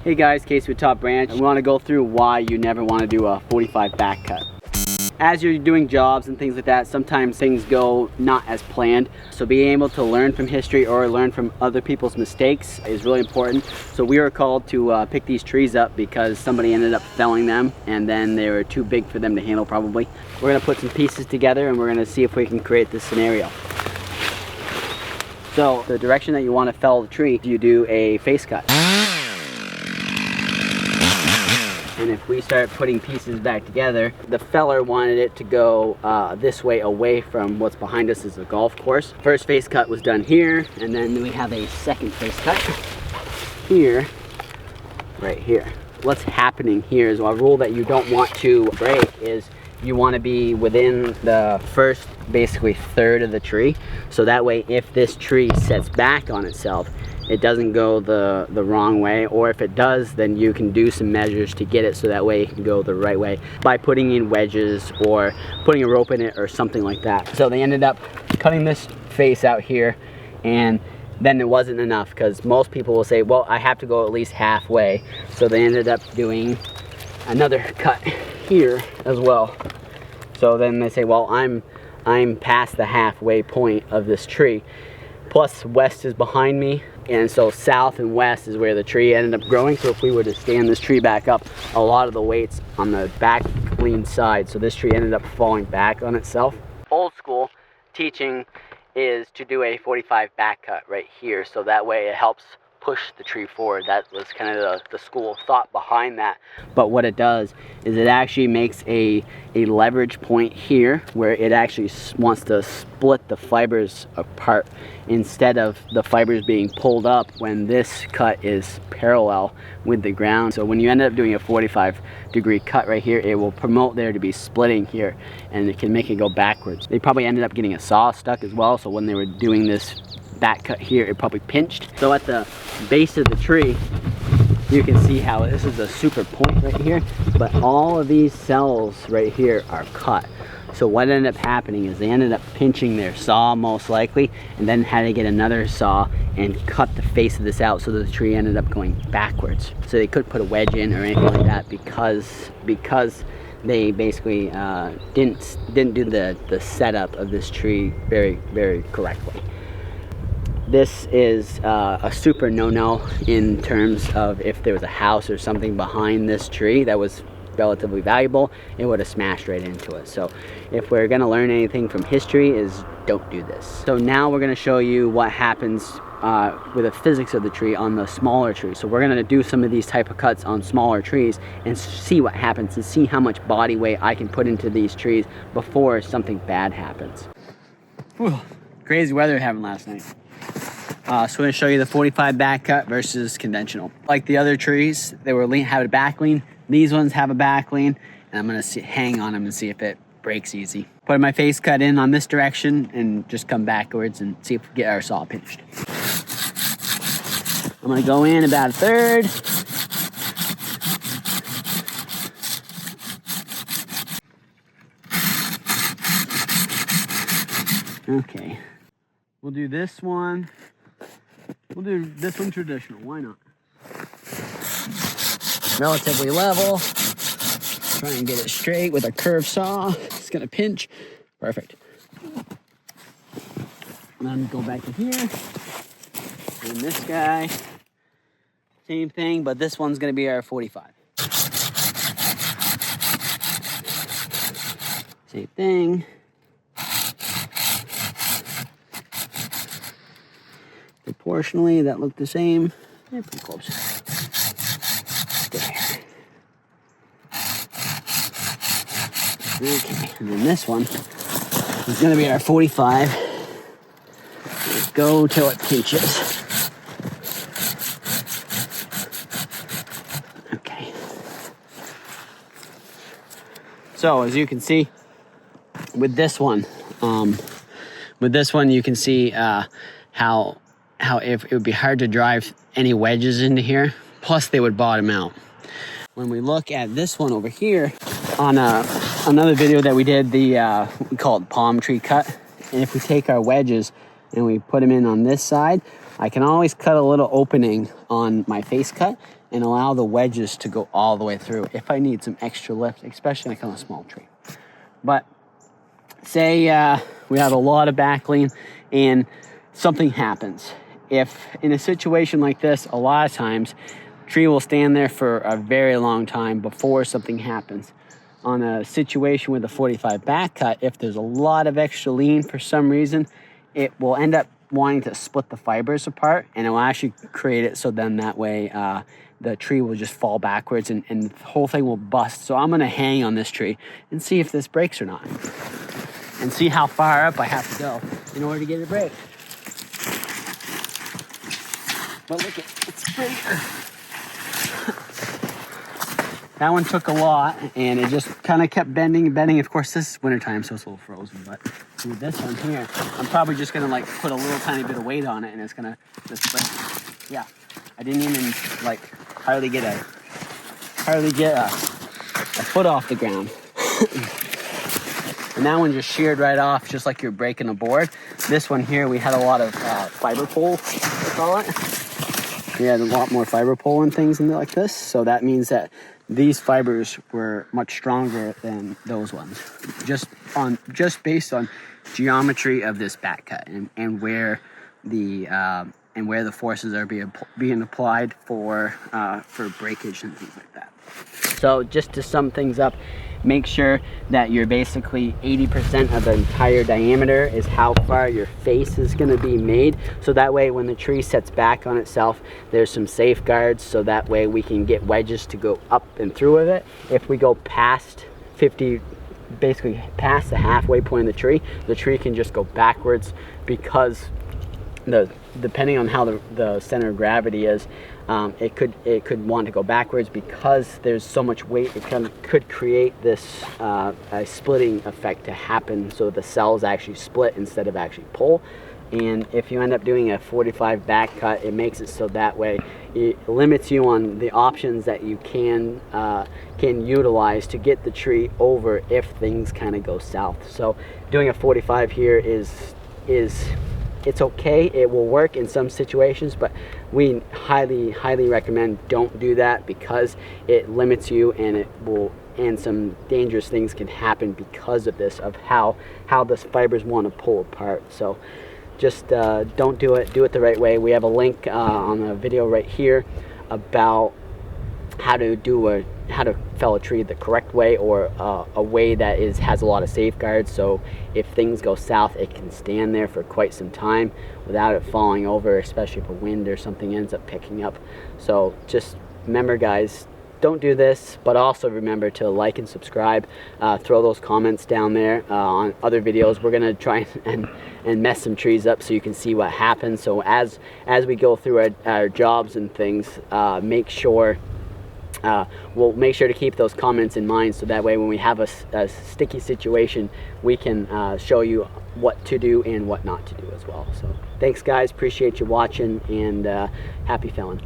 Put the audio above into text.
Hey guys, Casey with Top Branch. We want to go through why you never want to do a 45 back cut. As you're doing jobs and things like that, sometimes things go not as planned. So being able to learn from history or learn from other people's mistakes is really important. So we were called to pick these trees up because somebody ended up felling them and then they were too big for them to handle probably. We're gonna put some pieces together and we're gonna see if we can create this scenario. So the direction that you want to fell the tree, you do a face cut. And if we start putting pieces back together, the feller wanted it to go this way away from what's behind us is a golf course. First face cut was done here, and then we have a second face cut here, right here. What's happening here is a rule that you don't want to break is you want to be within the first basically third of the tree. So that way if this tree sets back on itself, it doesn't go the wrong way, or if it does, then you can do some measures to get it so that way it can go the right way by putting in wedges or putting a rope in it or something like that. So they ended up cutting this face out here, and then it wasn't enough because most people will say, well, I have to go at least halfway. So they ended up doing another cut here as well. So then they say, well, I'm past the halfway point of this tree. Plus west is behind me, and so south and west is where the tree ended up growing. So if we were to stand this tree back up, a lot of the weight's on the back lean side, so this tree ended up falling back on itself. Old school teaching is to do a 45 back cut right here, so that way it helps push the tree forward. That was kind of the school of thought behind that. But what it does is it actually makes a leverage point here where it actually wants to split the fibers apart instead of the fibers being pulled up when this cut is parallel with the ground. So when you end up doing a 45-degree cut right here, it will promote there to be splitting here, and it can make it go backwards. They probably ended up getting a saw stuck as well, so when they were doing this back cut here, it probably pinched. So at the base of the tree, you can see how this is a super point right here, but all of these cells right here are cut. So what ended up happening is they ended up pinching their saw most likely, and then had to get another saw and cut the face of this out, so the tree ended up going backwards. So they couldn't put a wedge in or anything like that because they basically didn't do the setup of this tree very correctly. This is a super no-no in terms of if there was a house or something behind this tree that was relatively valuable, it would have smashed right into it. So if we're going to learn anything from history is don't do this. So now we're going to show you what happens with the physics of the tree on the smaller trees. So we're going to do some of these type of cuts on smaller trees and see what happens and see how much body weight I can put into these trees before something bad happens. Whew, crazy weather we having last night. So we're going to show you the 45 back cut versus conventional. Like the other trees, they were have a back lean. These ones have a back lean, and I'm going to hang on them and see if it breaks easy. Put my face cut in on this direction and just come backwards and see if we get our saw pinched. I'm going to go in about a third. Okay. We'll do this one. We'll do this one traditional. Why not? Relatively level. Try and get it straight with a curved saw. It's gonna pinch. Perfect. And then go back to here. And this guy, same thing, but this one's gonna be our 45. Same thing. Proportionally, that looked the same. Yeah, pretty close. There. Okay, and then this one is going to be our 45. Let's go till it pinches. Okay. So as you can see, with this one you can see how if it would be hard to drive any wedges into here, plus they would bottom out. When we look at this one over here, on another video that we did, we call it palm tree cut, and if we take our wedges and we put them in on this side, I can always cut a little opening on my face cut and allow the wedges to go all the way through if I need some extra lift, especially like on a small tree. But say we have a lot of back lean and something happens. If in a situation like this, a lot of times, tree will stand there for a very long time before something happens. On a situation with a 45 back cut, if there's a lot of extra lean for some reason, it will end up wanting to split the fibers apart, and it will actually create it so then that way the tree will just fall backwards and the whole thing will bust. So I'm gonna hang on this tree and see if this breaks or not, and see how far up I have to go in order to get it to break. But look, it's pretty. That one took a lot, and it just kind of kept bending and bending. Of course, this is wintertime, so it's a little frozen, but with this one here, I'm probably just gonna like put a little tiny bit of weight on it, and it's gonna just break. Yeah, I didn't even like hardly get a foot off the ground. And that one just sheared right off, just like you're breaking a board. This one here, we had a lot of fiber pole, we call it. We had a lot more fiber pole and things in there like this, so that means that these fibers were much stronger than those ones, just based on geometry of this back cut and where the forces are being applied for breakage and things like that. So just to sum things up, make sure that you're basically 80% of the entire diameter is how far your face is going to be made. So that way when the tree sets back on itself, there's some safeguards, so that way we can get wedges to go up and through with it. If we go past 50, basically past the halfway point of the tree can just go backwards, because depending on how the center of gravity is, it could want to go backwards because there's so much weight. It could create this a splitting effect to happen, so the cells actually split instead of actually pull. And if you end up doing a 45 back cut, it makes it so that way it limits you on the options that you can utilize to get the tree over if things kind of go south. So doing a 45 here is it's okay, it will work in some situations, but we highly recommend don't do that, because it limits you, and some dangerous things can happen because of this, of how the fibers want to pull apart. So just don't do it. Do it the right way. We have a link on the video right here about how to fell a tree the correct way, or a way that has a lot of safeguards, so if things go south, it can stand there for quite some time without it falling over, especially if a wind or something ends up picking up. So just remember, guys, don't do this, but also remember to like and subscribe. Throw those comments down there on other videos. We're gonna try and mess some trees up so you can see what happens. So as we go through our jobs and things, we'll make sure to keep those comments in mind, so that way when we have a sticky situation, we can show you what to do and what not to do as well. So thanks, guys, appreciate you watching, and happy felling.